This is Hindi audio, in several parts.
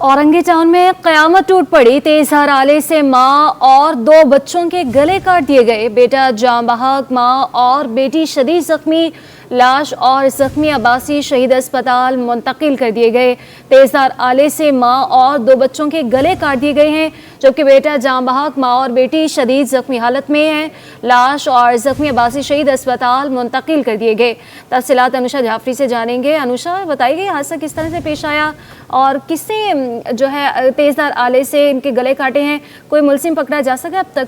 औरंगी टाउन में कयामत टूट पड़ी। तेजधार आले से मां और दो बच्चों के गले काट दिए गए। बेटा जान बहक, मां और बेटी शदीद जख्मी। लाश और जख्मी अब्बासी शहीद अस्पताल मुंतकिल कर दिए गए। तेजधार आले से मां और दो बच्चों के गले काट दिए गए हैं, जबकि बेटा जान बहक, मां और बेटी शदीद जख्मी हालत में है। लाश और जख्मी अब्बासी शहीद अस्पताल मुंतकिल कर दिए गए। तफसीलात अनुषा जाफरी से जानेंगे। अनुषा, बताइए हादसा किस तरह से पेश आया और किसने जो है तेजधार आले से इनके गले काटे हैं? कोई मुलजिम पकड़ा जा सका अब तक?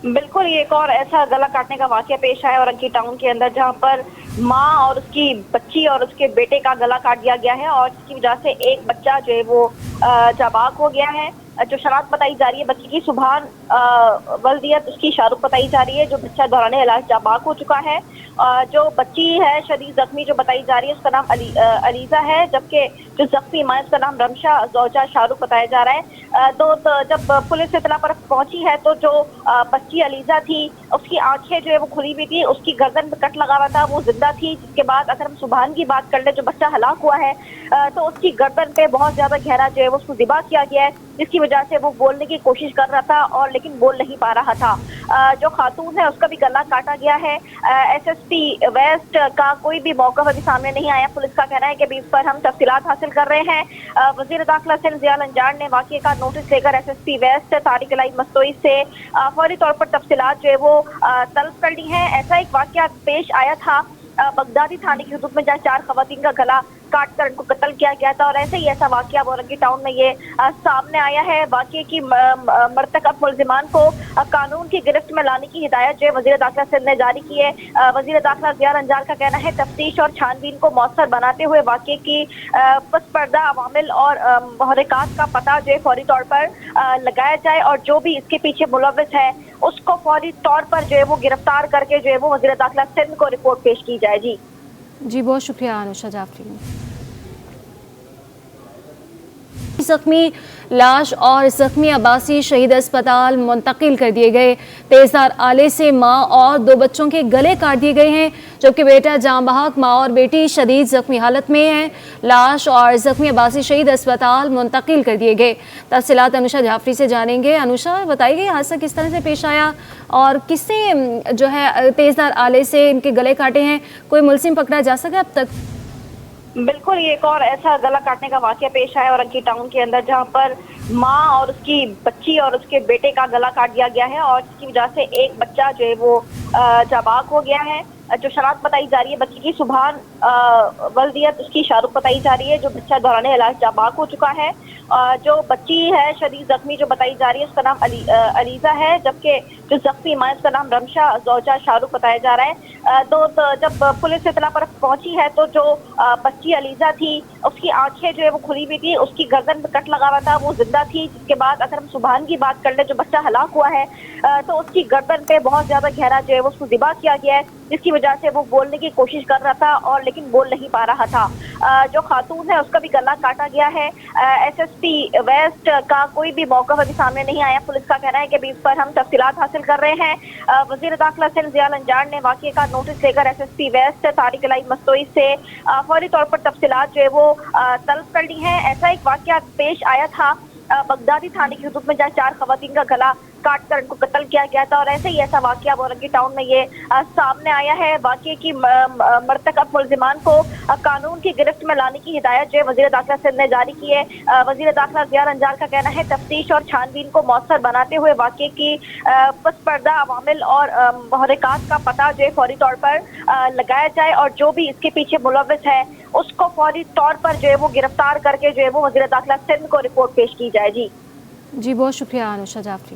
बिल्कुल, ये एक और ऐसा गला काटने का वाकया पेश आया औरंगी टाउन के अंदर, जहां पर मां और उसकी बच्ची और उसके बेटे का गला काट दिया गया है और जिसकी वजह से एक बच्चा जो है वो जाबाक हो गया है। जो शनाख्त बताई जा रही है बच्ची की, सुभान वल्दियत उसकी शाहरुख बताई जा रही है, जो बच्चा दौरान इलाज जाबाक हो चुका है। जो बच्ची है शदीद जख्मी जो बताई जा रही है, उसका नाम अलीजा है, जबकि जो जख्मी मां उसका नाम रमशा जौजा शाहरुख बताया जा रहा है। तो जब पुलिस इत्तला पर पहुंची है तो जो बच्ची अलीजा थी, उसकी आंखें जो है वो खुली हुई थी, उसकी गर्दन पे कट लगा हुआ था, वो जिंदा थी। जिसके बाद अगर हम सुभान की बात कर ले, जो बच्चा हलाक हुआ है, तो उसकी गर्दन पे बहुत ज्यादा गहरा जो है वो उसको ज़िबा किया गया है, जिसकी वजह से वो बोलने की कोशिश कर रहा था और लेकिन बोल नहीं पा रहा था। जो खातून है उसका भी गला काटा गया है। एसएसपी वेस्ट का कोई भी मौका अभी सामने नहीं आया। पुलिस का कहना है कि अभी इस पर हम तफसीलात हासिल कर रहे हैं। वजीर दाखिला सिंध ज़िया अंजार ने वाक़े का नोटिस लेकर एसएसपी वेस्ट तारिक इलाही मस्तोई से फौरी तौर पर तफसीलात जो है वो तलब कर ली है। ऐसा एक वाकया पेश आया था बगदादी थाने की हुदूद में, जहाँ 4 खवातीन का गला काट कर उनको कत्ल किया गया था और ऐसे ही ऐसा वाकया औरंगी टाउन में ये सामने आया है। वाकये की मरतकब मुलजिमान को कानून की गिरफ्त में लाने की हिदायत जो है वजीर दाखिला सिंध ने जारी की है। वजीर दाखिला ज़िया अंजार का कहना है तफ्तीश और छानबीन को मौसर बनाते हुए वाकये की पसपर्दा अवामिल और महरकात का पता जो है फौरी तौर पर लगाया जाए और जो भी इसके पीछे मुलव्विस है उसको फौरी तौर पर जो है वो गिरफ्तार करके जो है वो वजीर दाखिला सिंध को रिपोर्ट पेश की जाए। जी बहुत शुक्रिया अनुषा जाफरी। जख्मी लाश और जख्मी अब्बासी शहीद अस्पताल मुंतकिल कर दिए गए। तेजधार आले से मां और दो बच्चों के गले काट दिए गए हैं, जबकि बेटा जान बहक, मां और बेटी शदीद जख्मी हालत में है। लाश और जख्मी अब्बासी शहीद अस्पताल मुंतकिल कर दिए गए। तफसीलात अनुषा जाफरी से जानेंगे। अनुषा, बताइए हादसा किस तरह से पेश आया और किसने जो है तेजधार आले से इनके गले काटे हैं? कोई मुलजिम पकड़ा जा सका अब तक? बिल्कुल, ये एक और ऐसा गला काटने का वाकया पेश आया औरंगी टाउन के अंदर, जहां पर मां और उसकी बच्ची और उसके बेटे का गला काट दिया गया है और जिसकी वजह से एक बच्चा जो है वो जाबाक हो गया है। जो शनाख्त बताई जा रही है बच्ची की, सुभान वल्दियत उसकी शाहरुख बताई जा रही है, जो बच्चा दौरान इलाज जाबाक हो चुका है। जो बच्ची है शदीद जख्मी जो बताई जा रही है, उसका नाम अलीजा है, जबकि जो जख्मी मां उसका नाम रमशा जौजा शाहरुख बताया जा रहा है। तो जब पुलिस इत्तला पर पहुंची है तो जो बच्ची अलीजा थी, उसकी आंखें जो है वो खुली हुई थी, उसकी गर्दन पे कट लगा हुआ था, वो जिंदा थी। जिसके बाद अगर हम सुभान की बात कर ले, जो बच्चा हलाक हुआ है, तो उसकी गर्दन पे बहुत ज्यादा गहरा जो है वो उसको ज़िबा किया गया है, जिसकी वजह से वो बोलने की कोशिश कर रहा था और लेकिन बोल नहीं पा रहा था। जो खातून है उसका भी गला काटा गया है। एसएसपी वेस्ट का कोई भी मौका अभी सामने नहीं आया। पुलिस का कहना है कि अभी इस पर हम तफसीलात हासिल कर रहे हैं। वजीर दाखिला सिंध ज़िया अंजार ने वाकये का नोटिस लेकर एसएसपी वेस्ट तारिक इलाही मस्तोई से फौरी तौर पर तफसीलात जो है वो तलब कर ली है। ऐसा एक वाकया पेश आया था बगदादी थाने की हुदूद में, जहाँ 4 खवातीन का गला काट कर उनको कत्ल किया गया था और ऐसे ही ऐसा वाकया औरंगी टाउन में ये सामने आया है। वाकये की मरतकब मुलजिमान को कानून की गिरफ्त में लाने की हिदायत जो है वजीर दाखिला सिंध ने जारी की है। वजीर दाखिला ज़िया अंजार का कहना है तफ्तीश और छानबीन को मौसर बनाते हुए वाकये की पसपर्दा अवामिल और महरकात का पता जो है फौरी तौर पर लगाया जाए और जो भी इसके पीछे मुलव्विस है उसको फौरी तौर पर जो है वो गिरफ्तार करके जो है वो वजीर दाखिला सिंध को रिपोर्ट पेश की जाए। जी बहुत शुक्रिया अनुषा जाफरी।